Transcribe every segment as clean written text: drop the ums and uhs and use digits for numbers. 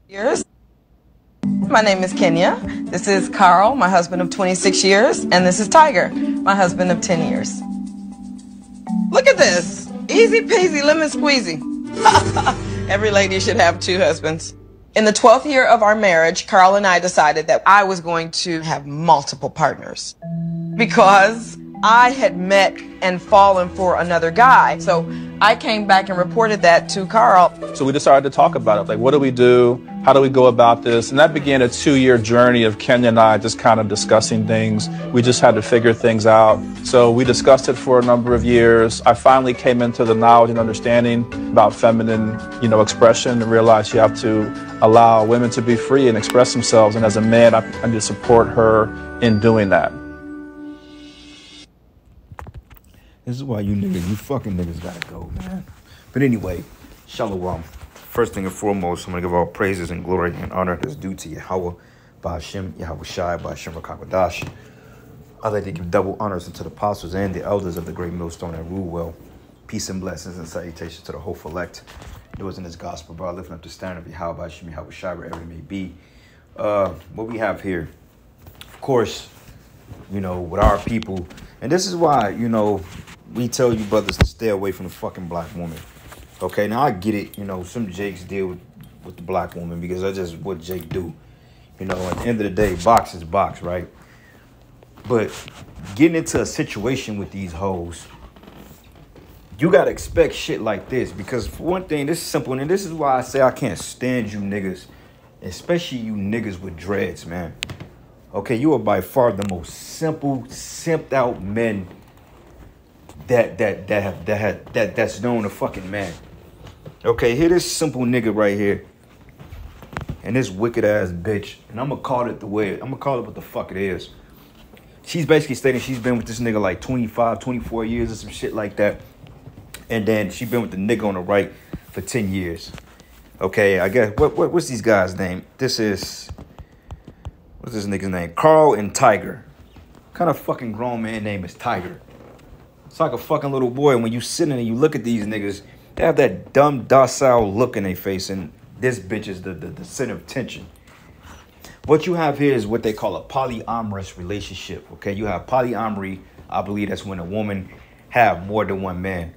Years. My name is Kenya. This is Carl, my husband of 26 years, and this is Tiger, my husband of 10 years. Look at this. Easy peasy lemon squeezy. Every lady should have two husbands. In the 12th year of our marriage, Carl and I decided that I was going to have multiple partners because I had met and fallen for another guy. So I came back and reported that to Carl. So we decided to talk about it. Like, what do we do? How do we go about this? And that began a 2-year journey of Kenya and I just kind of discussing things. We just had to figure things out. So we discussed it for a number of years. I finally came into the knowledge and understanding about feminine, expression, and realized you have to allow women to be free and express themselves. And as a man, I need to support her in doing that. This is why you fucking niggas gotta go, man. But anyway, Shalom. First thing and foremost, I'm gonna give all praises and glory and honor that's due to Yahweh, Ba'ashem, Yahweh Shai, Ba'ashem Rakakadash. I'd like to give double honors unto the apostles and the elders of the great millstone that rule well. Peace and blessings and salutations to the hopeful elect. Those in this gospel, bro, lifting up the standard of Yahweh, Ba'ashem, Yahweh Shai, wherever it may be. What we have here, of course, with our people, and this is why, we tell you brothers to stay away from the fucking black woman. Okay, now I get it. Some Jakes deal with the black woman because that's just what Jake do. At the end of the day, box is box, right? But getting into a situation with these hoes, you got to expect shit like this. Because for one thing, this is simple. And this is why I say I can't stand you niggas. Especially you niggas with dreads, man. Okay, you are by far the most simple, simped out men that's known a fucking man. Okay, here this simple nigga right here. And this wicked ass bitch. And I'm gonna call it what the fuck it is. She's basically stating she's been with this nigga like 25, 24 years or some shit like that. And then she been with the nigga on the right for 10 years. Okay, I guess what's these guys' name? What's this nigga's name? Carl and Tiger. What kind of fucking grown man name is Tiger? It's like a fucking little boy. When you sit in and you look at these niggas, they have that dumb, docile look in their face. And this bitch is the center of tension. What you have here is what they call a polyamorous relationship. Okay, you have polyamory. I believe that's when a woman have more than one man.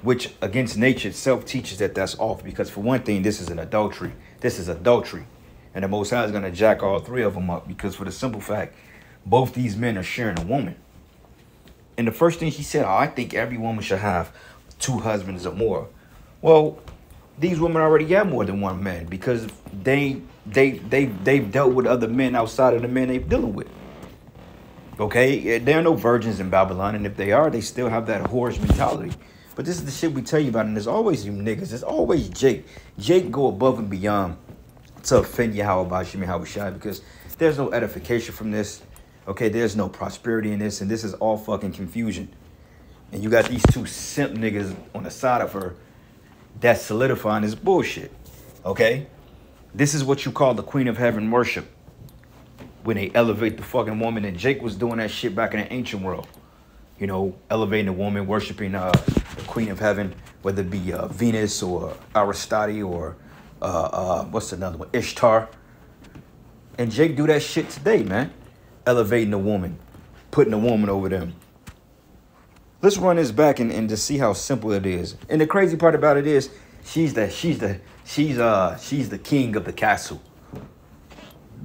Which against nature itself teaches that that's off. Because for one thing, this is an adultery. This is adultery. And the Most High is going to jack all three of them up. Because for the simple fact, both these men are sharing a woman. And the first thing she said, I think every woman should have two husbands or more. Well, these women already got more than one man because they've dealt with other men outside of the men they're dealing with. Okay, there are no virgins in Babylon, and if they are, they still have that whorish mentality. But this is the shit we tell you about, and there's always you niggas. There's always Jake. Jake go above and beyond to offend Yahweh Ba'ashem Yahweh Shai because there's no edification from this. Okay, there's no prosperity in this, and this is all fucking confusion. And you got these two simp niggas on the side of her that's solidifying this bullshit. Okay? This is what you call the Queen of Heaven worship. When they elevate the fucking woman, and Jake was doing that shit back in the ancient world. Elevating the woman, worshiping the Queen of Heaven, whether it be Venus or Aristotle or what's another one? Ishtar. And Jake do that shit today, man. Elevating the woman, putting the woman over them. Let's run this back and just see how simple it is. And the crazy part about it is she's the king of the castle.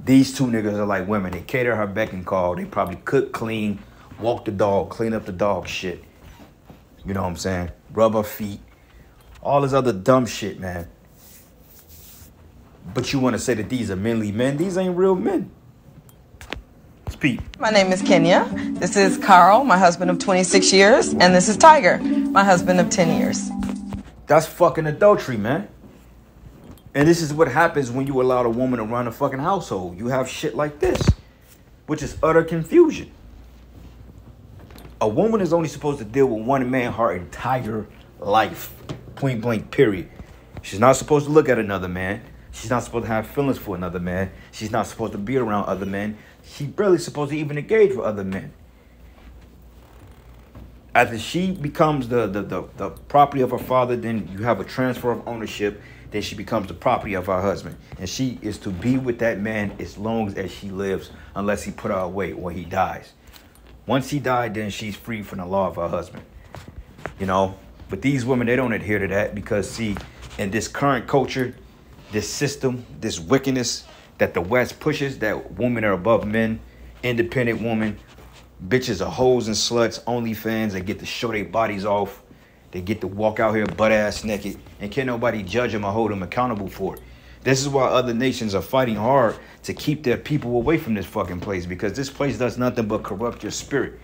These two niggas are like women. They cater her beck and call. They probably cook, clean, walk the dog, clean up the dog shit. You know what I'm saying? Rub her feet. All this other dumb shit, man. But you want to say that these are manly men? These ain't real men. Pete. My name is Kenya. This is Carl, my husband of 26 years, and this is Tiger, my husband of 10 years. That's fucking adultery, man. And this is what happens when you allow a woman to run a fucking household. You have shit like this, which is utter confusion. A woman is only supposed to deal with one man her entire life. Point blank, period. She's not supposed to look at another man. She's not supposed to have feelings for another man. She's not supposed to be around other men. She's barely supposed to even engage with other men. After she becomes the property of her father, then you have a transfer of ownership. then she becomes the property of her husband. And she is to be with that man as long as she lives, unless he put her away or he dies. Once he died, then she's free from the law of her husband. You know, but these women, they don't adhere to that because, see, in this current culture, this system, this wickedness that the West pushes, that women are above men, independent women, bitches are hoes and sluts, OnlyFans, they get to show their bodies off. They get to walk out here butt ass naked and can't nobody judge them or hold them accountable for it. This is why other nations are fighting hard to keep their people away from this fucking place, because this place does nothing but corrupt your spirit.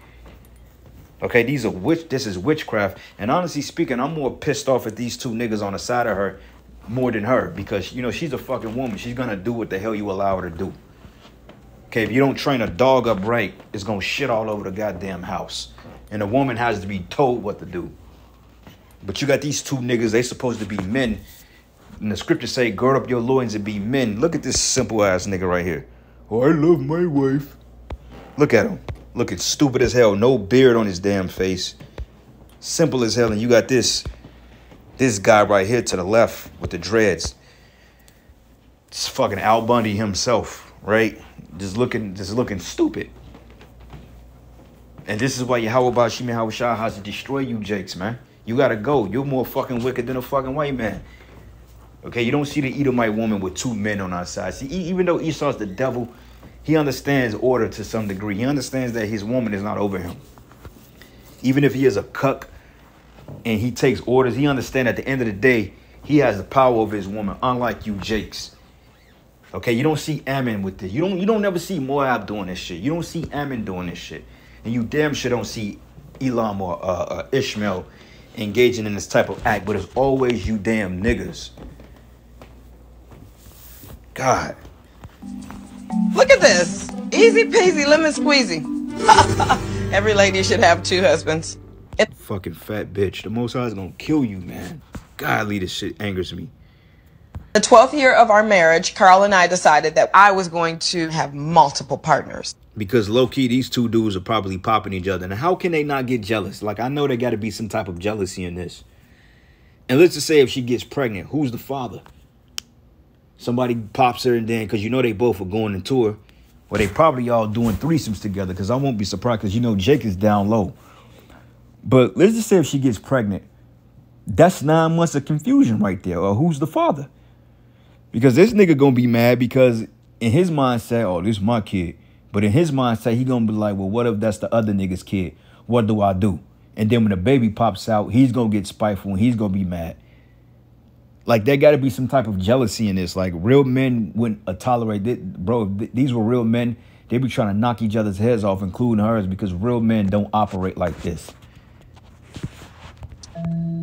Okay, this is witchcraft. And honestly speaking, I'm more pissed off at these two niggas on the side of her more than her, because, you know, she's a fucking woman. She's gonna do what the hell you allow her to do. Okay, if you don't train a dog up right, it's gonna shit all over the goddamn house. And a woman has to be told what to do. But you got these two niggas, they supposed to be men. And the scriptures say, gird up your loins and be men. Look at this simple ass nigga right here. Oh, I love my wife. Look at him. Looking stupid as hell. No beard on his damn face. Simple as hell. And you got this guy right here to the left with the dreads. It's fucking Al Bundy himself, right? Just looking stupid. And this is why Yahweh Shimi Hawashah has to destroy you jakes, man. You gotta go. You're more fucking wicked than a fucking white man. Okay, you don't see the Edomite woman with two men on our side. See, even though Esau's the devil, he understands order to some degree. He understands that his woman is not over him. Even if he is a cuck and he takes orders, he understands at the end of the day, he has the power over his woman, unlike you jakes. Okay, you don't see Ammon with this. You don't never see Moab doing this shit. You don't see Ammon doing this shit. And you damn sure don't see Elam or Ishmael engaging in this type of act, but it's always you damn niggas. God. Look at this. Easy peasy lemon squeezy. Every lady should have two husbands. Fucking fat bitch. The Most High is gonna kill you, man. Godly, this shit angers me. The 12th year of our marriage, Carl and I decided that I was going to have multiple partners. Because low-key, these two dudes are probably popping each other. And how can they not get jealous? Like, I know there got to be some type of jealousy in this. And let's just say if she gets pregnant, who's the father? Somebody pops her and then, because you know they both are going on tour. Well, they probably all doing threesomes together, because I won't be surprised, because you know Jake is down low. But let's just say if she gets pregnant, that's 9 months of confusion right there. Or who's the father? Because this nigga going to be mad because in his mindset, oh, this is my kid. But in his mindset, he going to be like, well, what if that's the other nigga's kid? What do I do? And then when the baby pops out, he's going to get spiteful and he's going to be mad. Like, there got to be some type of jealousy in this. Like, real men wouldn't tolerate it. Bro, if these were real men, they'd be trying to knock each other's heads off, including hers, because real men don't operate like this.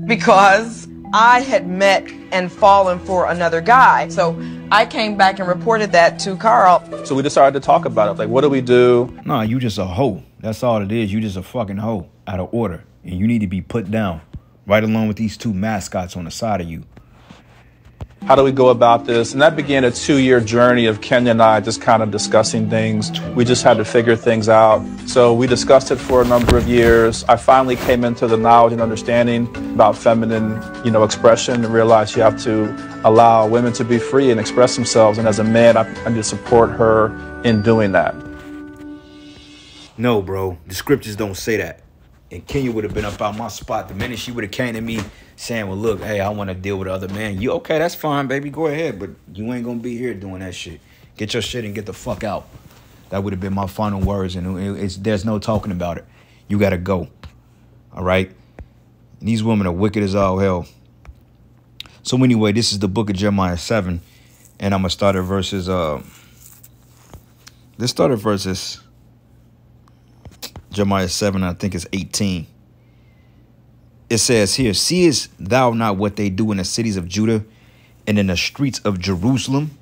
Because I had met and fallen for another guy. So I came back and reported that to Carl. So we decided to talk about it. Like, what do we do? Nah, you just a hoe. That's all it is. You just a fucking hoe out of order. And you need to be put down right along with these two mascots on the side of you. How do we go about this? And that began a 2-year journey of Kenya and I just kind of discussing things. We just had to figure things out. So we discussed it for a number of years. I finally came into the knowledge and understanding about feminine, expression, and realized you have to allow women to be free and express themselves. And as a man, I need to support her in doing that. No, bro. The scriptures don't say that. And Kenya would have been up out my spot the minute she would have came to me saying, well, look, hey, I want to deal with other men. You okay, that's fine, baby. Go ahead. But you ain't going to be here doing that shit. Get your shit and get the fuck out. That would have been my final words. And there's no talking about it. You got to go. All right? And these women are wicked as all hell. So anyway, this is the book of Jeremiah 7. And I'm going to start at verses. Let's start at verses. Jeremiah 7, I think it's 18. It says here, seest thou not what they do in the cities of Judah and in the streets of Jerusalem?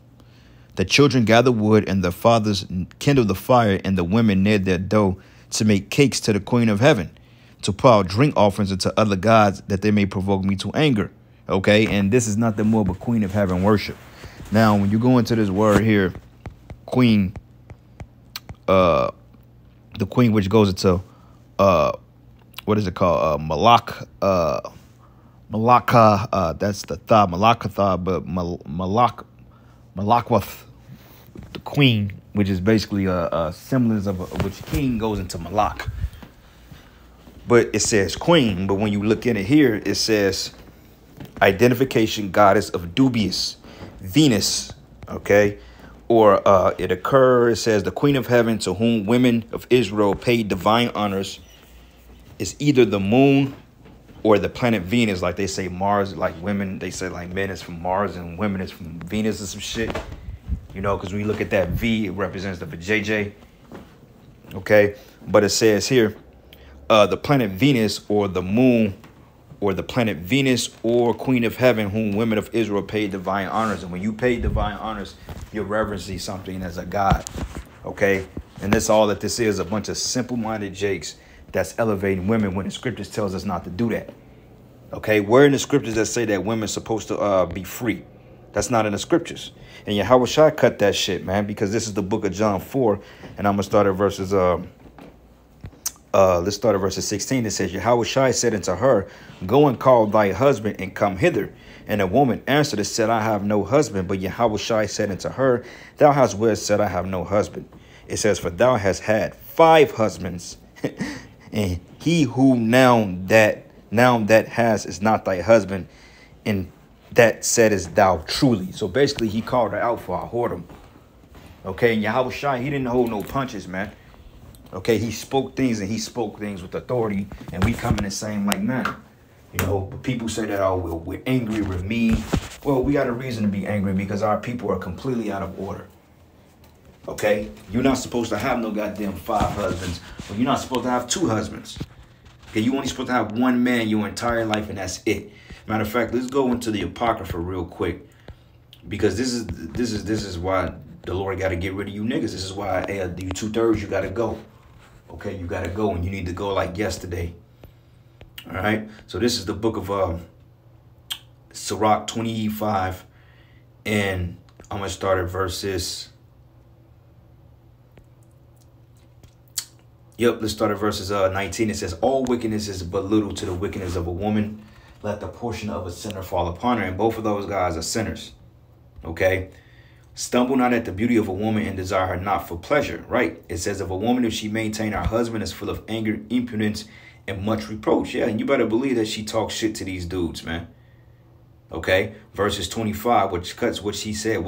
The children gather wood and the fathers kindle the fire and the women knead their dough to make cakes to the queen of heaven, to pour out drink offerings unto other gods that they may provoke me to anger. Okay, and this is nothing more but queen of heaven worship. Now, when you go into this word here, queen, the queen which goes into what is it called? Malak Malacca, that's the tha, Malacca, but Malakwath, the queen, which is basically a semblance of which king goes into Malak. But it says queen, but when you look in it here, it says identification goddess of dubious, Venus, okay? Or it occurs, it says the queen of heaven to whom women of Israel paid divine honors is either the moon or the planet Venus. Like they say Mars, like women, they say like men is from Mars and women is from Venus or some shit. You know, because when you look at that V, it represents the JJ. Okay, but it says here, the planet Venus or the moon or the planet Venus or queen of heaven whom women of Israel paid divine honors. And when you pay divine honors, you're reverencing something as a god. Okay, and that's all that this is, a bunch of simple-minded jakes that's elevating women when the scriptures tells us not to do that. Okay, where in the scriptures that say that women's supposed to be free? That's not in the scriptures. And Yahweh Shai cut that shit, man, because this is the book of John 4, and I'm gonna start at verses let's start at verses 16. It says, Yahweh Shai said unto her, go and call thy husband and come hither. And the woman answered and said, I have no husband. But Yahweh Shai said unto her, thou hast well said, I have no husband. It says, for thou hast had 5 husbands, and he who now that has is not thy husband, and that said is thou truly. So basically he called her out for a whoredom. Okay, and Yahweh Shai, he didn't hold no punches, man. Okay, he spoke things, and he spoke things with authority, and we come in the same like manner. You know, but people say that, oh, we're angry, we're mean. Well, we got a reason to be angry because our people are completely out of order. Okay, you're not supposed to have no goddamn 5 husbands, or you're not supposed to have 2 husbands. Okay, you only supposed to have one man your entire life, and that's it. Matter of fact, let's go into the Apocrypha real quick, because this is why the Lord got to get rid of you niggas. This is why you 2/3 you got to go. Okay, you got to go, and you need to go like yesterday. All right, so this is the book of Sirach 25, and I'm gonna start at verses. Let's start at verses 19. It says, all wickedness is but little to the wickedness of a woman. Let the portion of a sinner fall upon her. And both of those guys are sinners. Okay. Stumble not at the beauty of a woman and desire her not for pleasure. Right. It says, of a woman, if she maintain her husband, is full of anger, impudence, and much reproach. Yeah. And you better believe that she talks shit to these dudes, man. Okay. Verses 25, which cuts what he said.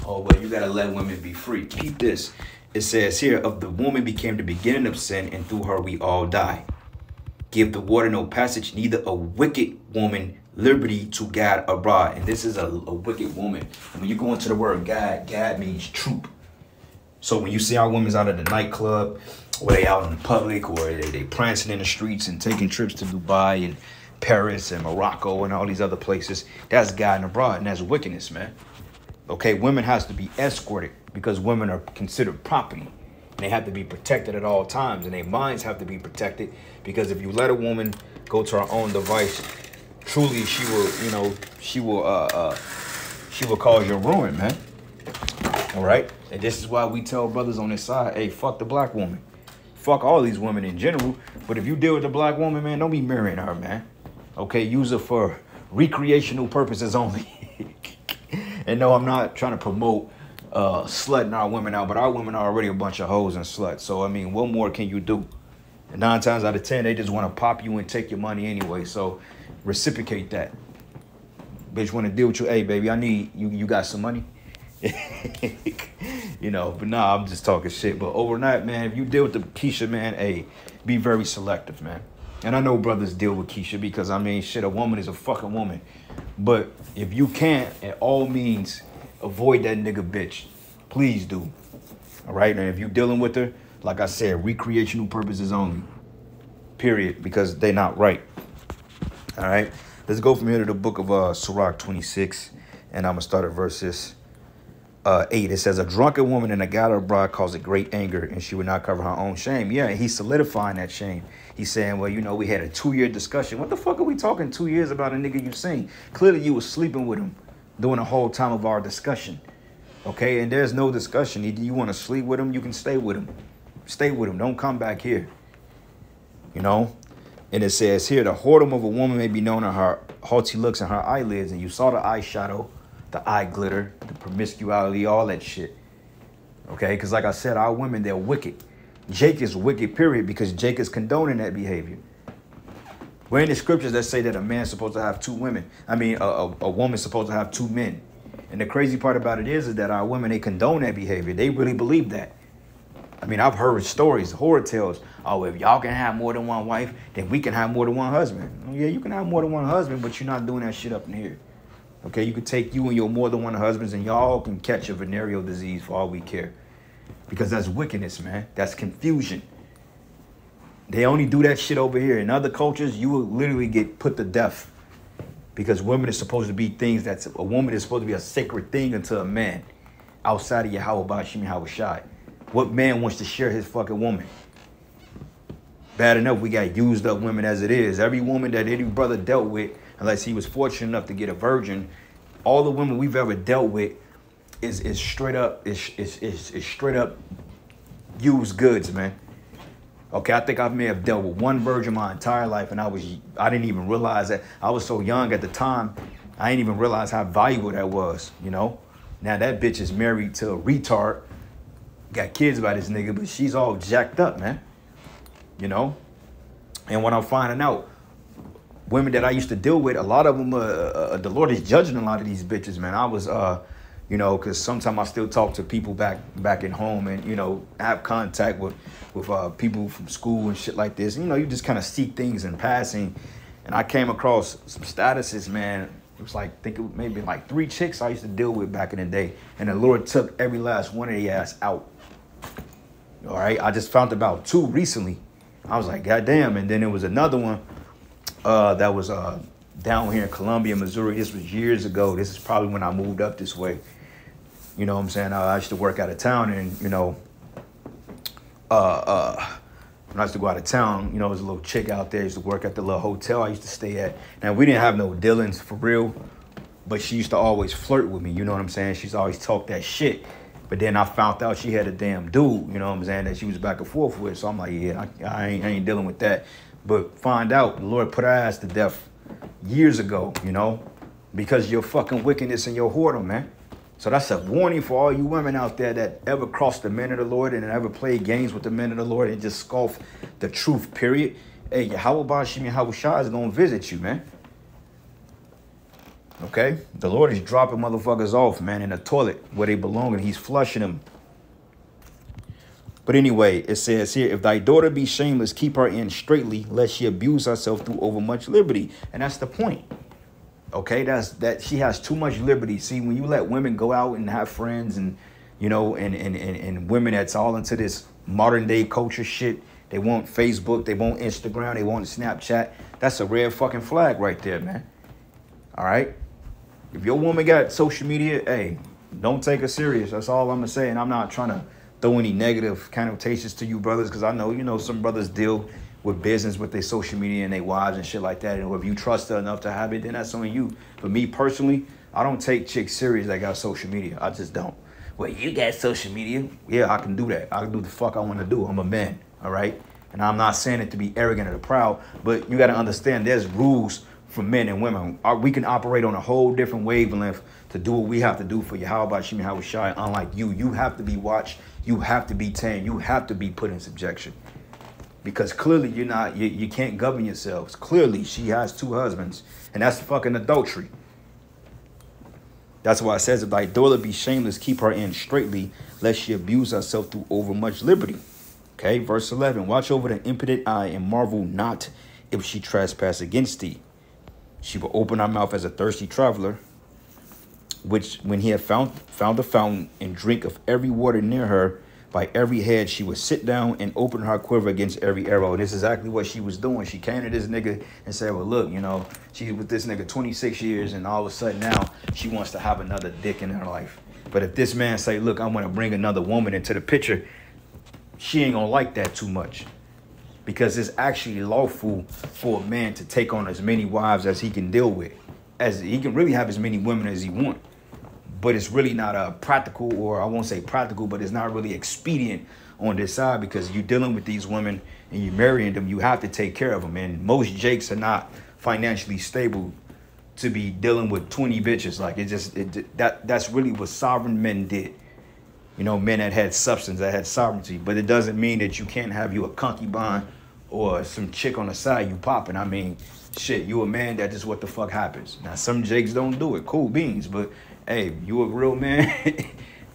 Oh, well, you got to let women be free. Keep this. It says here, of the woman became the beginning of sin, and through her we all die. Give the water no passage, neither a wicked woman liberty to gad abroad. And this is a wicked woman. And when you go into the word gad means troop. So when you see our women's out at the nightclub, or they out in the public, or they prancing in the streets and taking trips to Dubai and Paris and Morocco and all these other places, that's gading abroad, and that's wickedness, man. Okay, women has to be escorted because women are considered property. And they have to be protected at all times, and their minds have to be protected, because if you let a woman go to her own device, truly she will cause your ruin, man. All right, and this is why we tell brothers on this side, hey, fuck the black woman, fuck all these women in general. But if you deal with the black woman, man, don't be marrying her, man. Okay, use her for recreational purposes only. And no, I'm not trying to promote slutting our women out, but our women are already a bunch of hoes and sluts. So, I mean, what more can you do? And 9 times out of 10, they just want to pop you and take your money anyway. So, reciprocate that. Bitch want to deal with you. Hey, baby, I need you. You got some money? You know, but nah, I'm just talking shit. But overnight, man, if you deal with the Keisha, man, hey, be very selective, man. And I know brothers deal with Keisha because, I mean, shit, a woman is a fucking woman. But if you can't, at all means, avoid that nigga bitch. Please do. All right? And if you're dealing with her, like I said, recreational purposes only. Period. Because they're not right. All right? Let's go from here to the book of Sirach 26. And I'm going to start at verses 8. It says, a drunken woman and a gathered abroad cause a great anger, and she would not cover her own shame. Yeah, and he's solidifying that shame. He's saying, well, you know, we had a 2-year discussion. What the fuck are we talking 2 years about a nigga you seen? Clearly you was sleeping with him during the whole time of our discussion. Okay, and there's no discussion. Either you want to sleep with him, you can stay with him. Stay with him. Don't come back here. You know? And it says here, the whoredom of a woman may be known in her haughty looks and her eyelids. And you saw the eyeshadow, the eye glitter, the promiscuity, all that shit. Okay, because like I said, our women, they're wicked. Jake is wicked, period, because Jake is condoning that behavior. We're in the scriptures that say that a man's supposed to have two women. I mean, a woman's supposed to have two men. And the crazy part about it is that our women, they condone that behavior. They really believe that. I mean, I've heard stories, horror tales. Oh, if y'all can have more than one wife, then we can have more than one husband. Oh, yeah, you can have more than one husband, but you're not doing that shit up in here. Okay, you could take you and your more than one husbands and y'all can catch a venereal disease for all we care. Because that's wickedness, man. That's confusion. They only do that shit over here. In other cultures, you will literally get put to death. Because women are supposed to be things a woman is supposed to be a sacred thing unto a man. Outside of Yahweh Bashim Yahushai. What man wants to share his fucking woman? Bad enough we got used up women as it is. Every woman that any brother dealt with, unless he was fortunate enough to get a virgin, all the women we've ever dealt with is straight up straight up used goods, man. Okay, I think I may have dealt with one virgin my entire life, and I didn't even realize that. I was so young at the time, I didn't even realize how valuable that was, you know. Now that bitch is married to a retard, got kids by this nigga, but she's all jacked up, man. You know? And when I'm finding out, women that I used to deal with, a lot of them, the Lord is judging a lot of these bitches, man. I was, you know, because sometimes I still talk to people back at home and, you know, have contact with people from school and shit like this. And, you know, you just kind of see things in passing. And I came across some statuses, man. It was like, I think it was maybe like 3 chicks I used to deal with back in the day. And the Lord took every last one of the ass out. All right. I just found about 2 recently. I was like, God damn. And then there was another one that was down here in Columbia, Missouri. This was years ago. This is probably when I moved up this way. You know what I'm saying? I used to work out of town and, you know, when I used to go out of town, you know, there was a little chick out there. I used to work at the little hotel I used to stay at. Now, we didn't have no dealings for real, but she used to always flirt with me. You know what I'm saying? She's always talked that shit. But then I found out she had a damn dude, you know what I'm saying, that she was back and forth with. So I'm like, yeah, I ain't dealing with that. But find out, the Lord put her ass to death years ago, you know, because of your fucking wickedness and your whoredom, man. So that's a warning for all you women out there that ever crossed the men of the Lord and ever played games with the men of the Lord and just scoff the truth, period. Hey, Yahweh Bashim Yahushai is going to visit you, man. Okay? The Lord is dropping motherfuckers off, man, in the toilet where they belong, and he's flushing them. But anyway, it says here, if thy daughter be shameless, keep her in straitly, lest she abuse herself through overmuch liberty. And that's the point. Okay, that she has too much liberty. See, when you let women go out and have friends and, you know, and women that's all into this modern day culture shit, they want Facebook, they want Instagram, they want Snapchat. That's a red fucking flag right there, man. All right. If your woman got social media, hey, don't take her serious. That's all I'm going to say. And I'm not trying to throw any negative connotations to you brothers, because I know, you know, some brothers deal with business with their social media and their wives and shit like that. And if you trust her enough to have it, then that's on you. For me personally, I don't take chicks serious that got social media. I just don't. Well, you got social media. Yeah, I can do that. I can do the fuck I want to do. I'm a man, all right? And I'm not saying it to be arrogant or proud, but you got to understand there's rules for men and women. We can operate on a whole different wavelength to do what we have to do for Yahweh Bashim Yahushai. Unlike you, you have to be watched. You have to be tamed. You have to be put in subjection. Because clearly you can't govern yourselves. Clearly she has 2 husbands. And that's fucking adultery. That's why it says, if thy daughter be shameless, keep her in straitly, lest she abuse herself through overmuch liberty. Okay, verse 11. Watch over the impotent eye and marvel not if she trespass against thee. She will open her mouth as a thirsty traveler, which when he had found a fountain and drink of every water near her, by every head she would sit down and open her quiver against every arrow. And this is exactly what she was doing. She came to this nigga and said, well, look, you know, she's with this nigga 26 years and all of a sudden now she wants to have another dick in her life. But if this man say, look, I'm going to bring another woman into the picture, she ain't going to like that too much. Because it's actually lawful for a man to take on as many wives as he can deal with. As he can really have as many women as he wants. but it's really not a practical, or I won't say practical, but it's not really expedient on this side, because you're dealing with these women and you're marrying them. You have to take care of them, and most Jakes are not financially stable to be dealing with 20 bitches. Like, that's really what sovereign men did. You know, men that had substance, that had sovereignty. But it doesn't mean that you can't have you a concubine or some chick on the side you popping. I mean, shit, you a man, that is what the fuck happens. Now, some Jakes don't do it, cool beans, but hey, you a real man,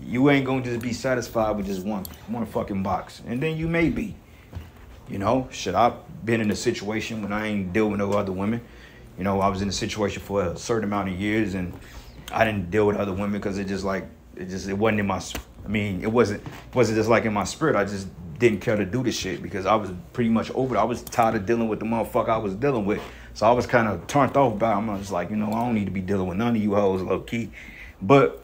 you ain't gonna just be satisfied with just one fucking box. And then you may be, you know, shit, I've been in a situation when I ain't deal with no other women. You know, I was in a situation for a certain amount of years, and I didn't deal with other women because it wasn't in my, I mean, it wasn't just like in my spirit. I just didn't care to do this shit because I was pretty much over it. I was tired of dealing with the motherfucker I was dealing with. So I was kind of turned off by him. I was like, you know, I don't need to be dealing with none of you hoes, low key. But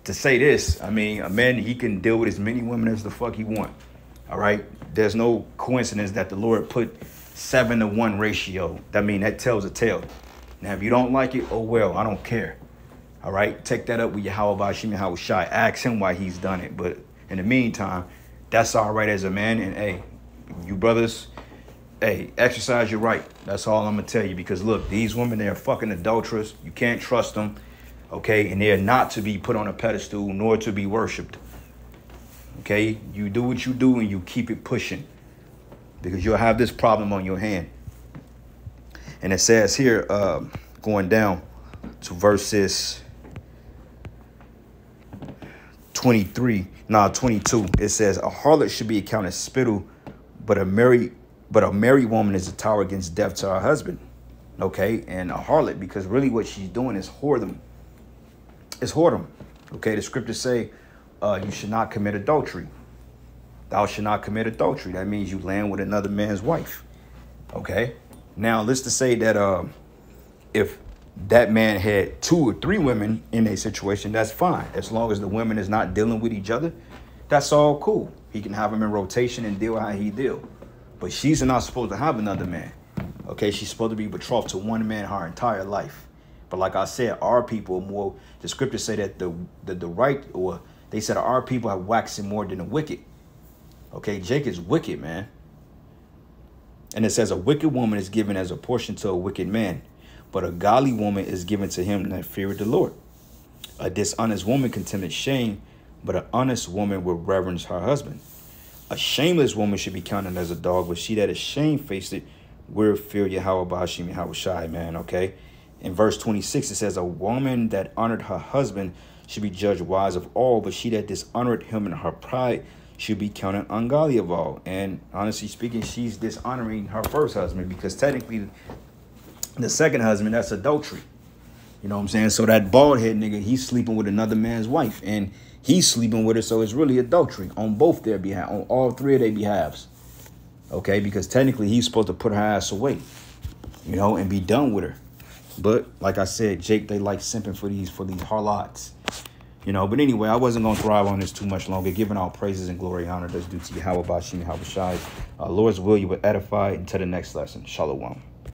to say this, I mean, a man, he can deal with as many women as the fuck he want. All right? There's no coincidence that the Lord put 7-to-1 ratio. I mean, that tells a tale. Now, if you don't like it, oh well, I don't care. All right? Take that up with Yahweh Bashim Yahweh Shai. Ask him why he's done it. But in the meantime, that's all right as a man. And hey, you brothers, hey, exercise your right. That's all I'm going to tell you. Because look, these women, they're fucking adulterous. You can't trust them. Okay? And they're not to be put on a pedestal nor to be worshipped. Okay? You do what you do and you keep it pushing, because you'll have this problem on your hand. And it says here, going down to verses 22, it says, a harlot should be accounted spittle, but a married woman is a tower against death to her husband. Okay, and a harlot, because really what she's doing is whoredom. It's whoredom. Okay, the scriptures say you should not commit adultery. Thou should not commit adultery. That means you land with another man's wife. Okay, now let's just say that if that man had 2 or 3 women in a situation, that's fine. As long as the women is not dealing with each other, that's all cool. He can have them in rotation and deal how he deal. But she's not supposed to have another man. Okay, she's supposed to be betrothed to one man her entire life. But like I said, our people more, the scriptures say that the right, or they said our people have waxing more than the wicked. Okay, Jake is wicked, man. And it says a wicked woman is given as a portion to a wicked man, but a godly woman is given to him that feareth the Lord. A dishonest woman contemneth shame, but an honest woman will reverence her husband. A shameless woman should be counted as a dog, but she that is shamefaced will fear Yahweh Bashim Yahweh Shai, man, okay? In verse 26, it says, a woman that honored her husband should be judged wise of all, but she that dishonored him in her pride should be counted ungodly of all. And honestly speaking, she's dishonoring her first husband, because technically the second husband, that's adultery. You know what I'm saying? So that bald head nigga, he's sleeping with another man's wife, and he's sleeping with her, so it's really adultery on both their behalf, on all 3 of their behalves. Okay, because technically he's supposed to put her ass away, you know, and be done with her. But like I said, Jake, they like simping for these harlots. You know, but anyway, I wasn't going to thrive on this too much longer. Giving all praises and glory and honor that's due to Yahweh Bashim Yahweh Shai. Lord's will, you will edify until the next lesson. Shalom.